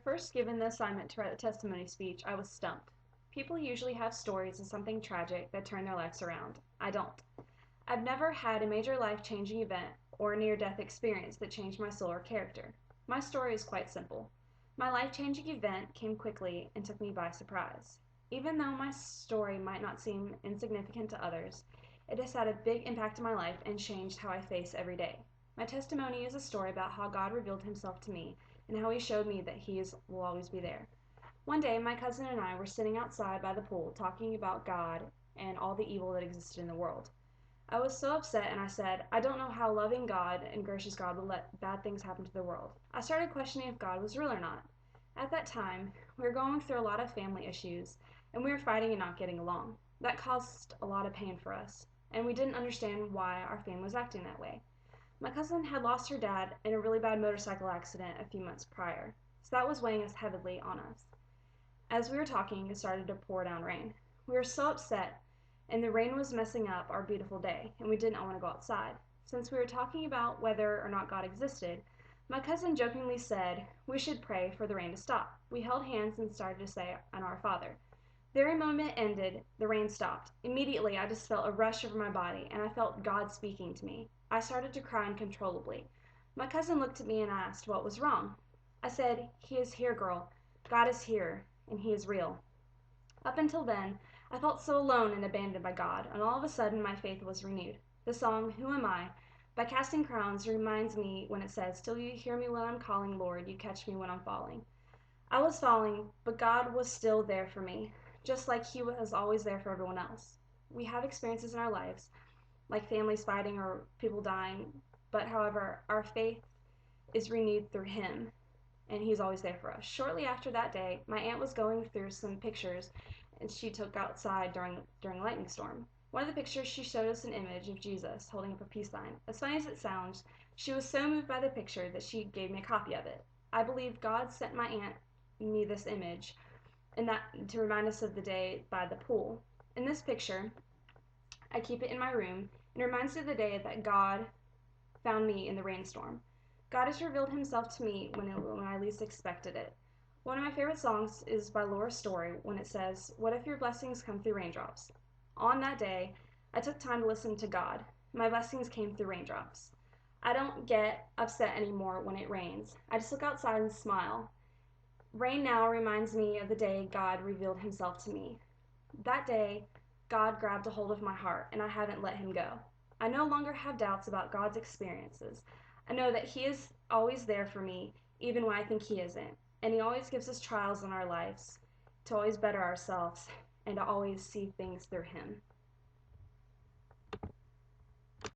First given the assignment to write a testimony speech, I was stumped. People usually have stories of something tragic that turn their lives around. I don't. I've never had a major life-changing event or a near-death experience that changed my soul or character. My story is quite simple. My life-changing event came quickly and took me by surprise. Even though my story might not seem insignificant to others, it has had a big impact on my life and changed how I face every day. My testimony is a story about how God revealed himself to me and how he showed me that will always be there. One day, my cousin and I were sitting outside by the pool talking about God and all the evil that existed in the world. I was so upset and I said, I don't know how loving God and gracious God would let bad things happen to the world. I started questioning if God was real or not. At that time, we were going through a lot of family issues and we were fighting and not getting along. That caused a lot of pain for us, and we didn't understand why our family was acting that way. My cousin had lost her dad in a really bad motorcycle accident a few months prior, so that was weighing us heavily on us. As we were talking, it started to pour down rain. We were so upset, and the rain was messing up our beautiful day, and we didn't want to go outside. Since we were talking about whether or not God existed, my cousin jokingly said we should pray for the rain to stop. We held hands and started to say an Our Father. The very moment it ended, the rain stopped. Immediately, I just felt a rush over my body, and I felt God speaking to me. I started to cry uncontrollably. My cousin looked at me and asked what was wrong. I said, He is here, girl. God is here, and He is real. Up until then, I felt so alone and abandoned by God, and all of a sudden my faith was renewed. The song, Who Am I, by Casting Crowns reminds me when it says, Still you hear me when I'm calling, Lord, you catch me when I'm falling. I was falling, but God was still there for me, just like He was always there for everyone else. We have experiences in our lives, like families fighting or people dying, but however, our faith is renewed through Him, and He's always there for us. Shortly after that day, my aunt was going through some pictures and she took outside during a lightning storm. One of the pictures, she showed us an image of Jesus holding up a peace sign. As funny as it sounds, she was so moved by the picture that she gave me a copy of it. I believe God sent my aunt me this image and that to remind us of the day by the pool. In this picture, I keep it in my room and it reminds me of the day that God found me in the rainstorm. God has revealed himself to me when I least expected it. One of my favorite songs is by Laura Story when it says, What if your blessings come through raindrops? On that day, I took time to listen to God. My blessings came through raindrops. I don't get upset anymore when it rains. I just look outside and smile. Rain now reminds me of the day God revealed himself to me. That day, God grabbed a hold of my heart, and I haven't let him go. I no longer have doubts about God's experiences. I know that he is always there for me, even when I think he isn't. And he always gives us trials in our lives to always better ourselves and to always see things through him.